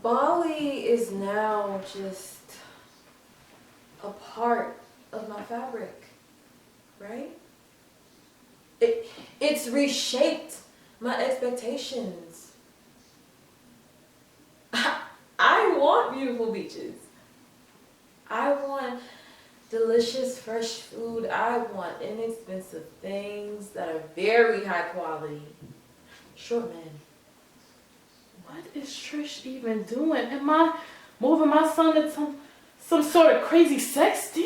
Bali is now just a part of my fabric, right? It's reshaped my expectations. I want beautiful beaches. I want delicious fresh food. I want inexpensive things that are very high quality. Short men. What is Trish even doing? Am I moving my son to some sort of crazy sex den?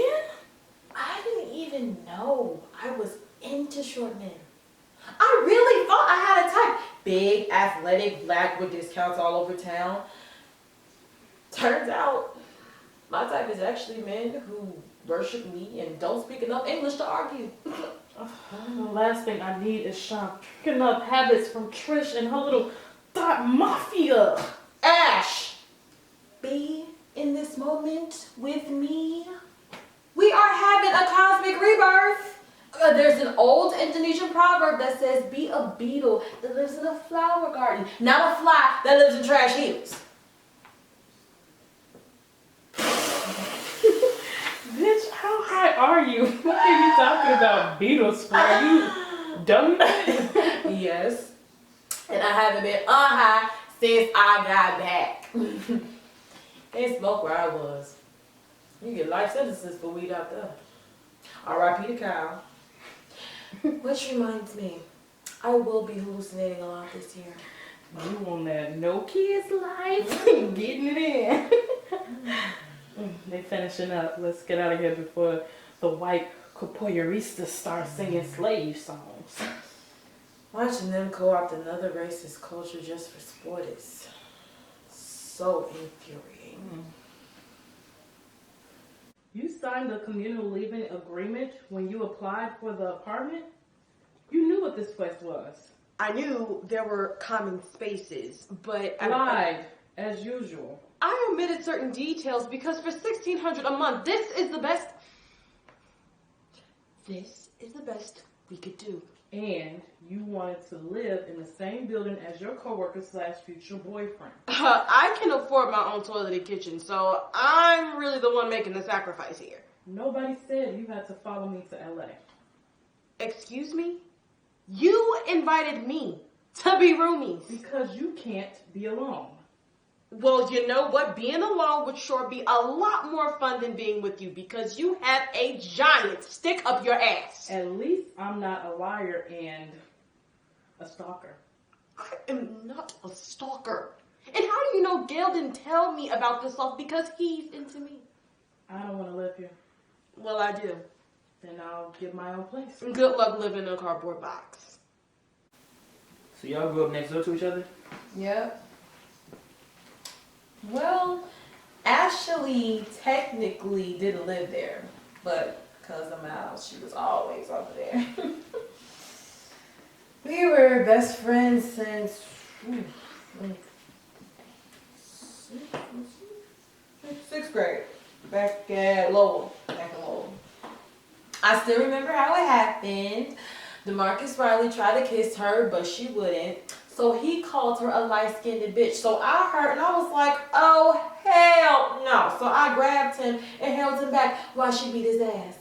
I didn't even know I was into short men. I really thought I had a type. Big, athletic, black with discounts all over town. Turns out, my type is actually men who worship me and don't speak enough English to argue. The last thing I need is Sean picking up habits from Trish and her little thought mafia. Ash, be in this moment with me. We are having a cosmic rebirth. There's an old Indonesian proverb that says, be a beetle that lives in a flower garden, not a fly that lives in trash heaps. Bitch, how high are you? What are you talking about, beetles? Are you dumb? Yes. And I haven't been high since I got back. They smoke where I was. You get life sentences for weed out there. R.I.P. to Kyle. Which reminds me, I will be hallucinating a lot this year. You on that no kids life? Getting it in. They finishing up. Let's get out of here before the white capoeiristas start singing slave songs. Watching them co-opt another racist culture just for sport is so infuriating. You signed the communal living agreement when you applied for the apartment? You knew what this place was. I knew there were common spaces, but Lied, as usual. I omitted certain details because for $1,600 a month, this is the best we could do. And you wanted to live in the same building as your coworker / future boyfriend. I can afford my own toilet and kitchen, so I'm really the one making the sacrifice here. Nobody said you had to follow me to LA. Excuse me? You invited me to be roomies. Because you can't be alone. Well, you know what? Being alone would sure be a lot more fun than being with you because you have a giant stick up your ass. At least I'm not a liar and a stalker. I am not a stalker. And how do you know Gail didn't tell me about this stuff because he's into me? I don't want to live here. Well, I do. Then I'll get my own place. Good luck living in a cardboard box. So y'all grew up next door to each other? Yep. Well, Ashley technically didn't live there, but because of Miles, she was always over there. We were best friends since sixth grade, back in Lowell. I still remember how it happened. DeMarcus Riley tried to kiss her, but she wouldn't. So he called her a light-skinned bitch. So I heard and I was like, oh, hell no. So I grabbed him and held him back while she beat his ass.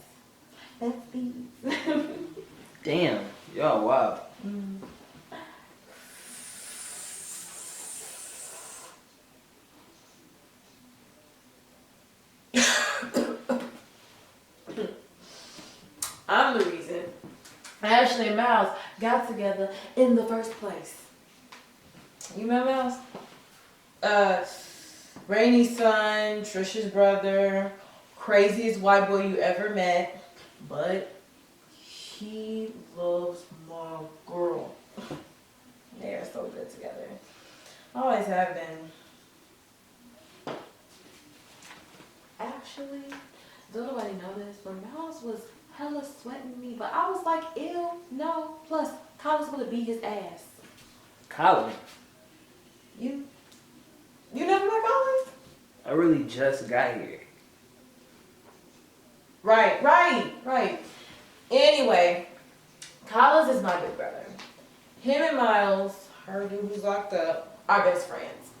That's beat. Damn, y'all wild. I'm the reason Ashley and Miles got together in the first place. You remember Miles? Rainy's son, Trisha's brother, craziest white boy you ever met, but he loves my girl. They are so good together. Always have been. Actually, don't nobody know this, but Miles was hella sweating me, but I was like, ew, no. Plus, Colin's gonna beat his ass. Colin? You never met Colin? I really just got here. Right. Anyway, Collins is my big brother. Him and Miles, her dude who's locked up, are best friends.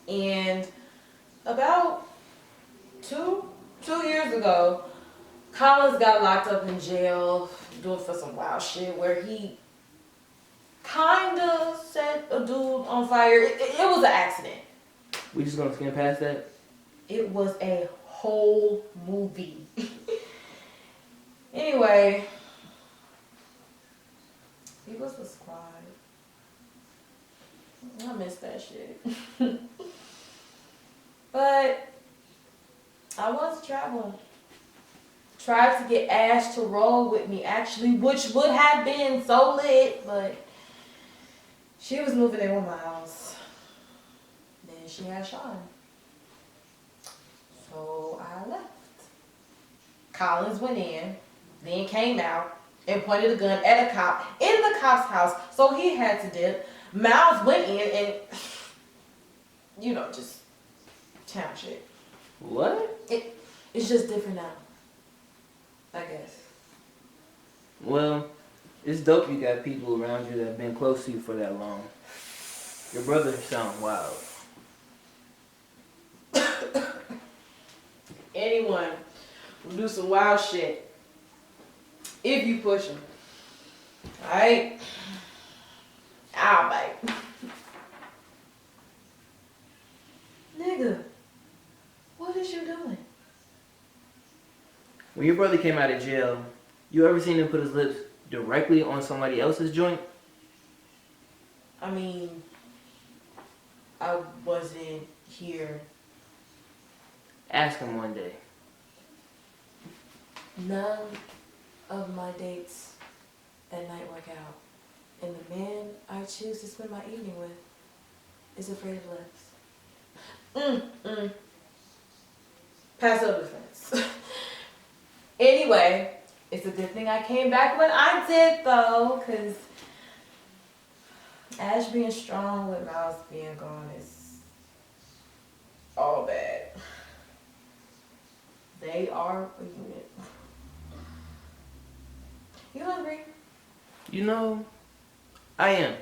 And about two years ago, Collins got locked up in jail doing for some wild shit where he kinda set a dude on fire. It was an accident. We just gonna skim past that? It was a whole movie. Anyway, he was a squad. I miss that shit. But I wanted to travel. Tried to get Ash to roll with me, actually, which would have been so lit, but she was moving in with Miles. Then she had Sean. So I left. Collins went in, then came out and pointed a gun at a cop in the cop's house, so he had to dip. Miles went in and, just town shit. What? It's just different now, I guess. Well, it's dope you got people around you that have been close to you for that long. Your brother sound wild. Anyone will do some wild shit if you push them. Alright? I'll bite. Nigga, what is you doing? When your brother came out of jail, you ever seen him put his lips directly on somebody else's joint? I mean, I wasn't here. Ask him one day. None of my dates at night work out. And the man I choose to spend my evening with is afraid of lips. Pass over the fence. Anyway, it's a good thing I came back when I did though, because Ash being strong with Miles being gone is all bad. They are a unit. You hungry? You know, I am.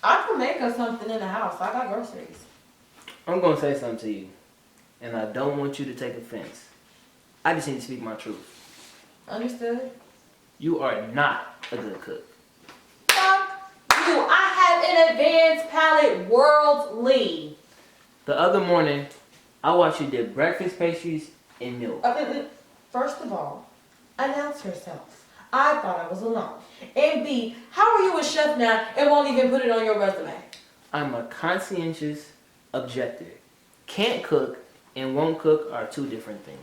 I can make us something in the house. I got groceries. I'm gonna say something to you, and I don't want you to take offense. I just need to speak my truth. Understood? You are not a good cook. Fuck you. I have an advanced palate worldly. The other morning, I watched you dip breakfast pastries in milk. First of all, announce yourself. I thought I was alone. And B, how are you a chef now and won't even put it on your resume? I'm a conscientious objector. Can't cook and won't cook are two different things.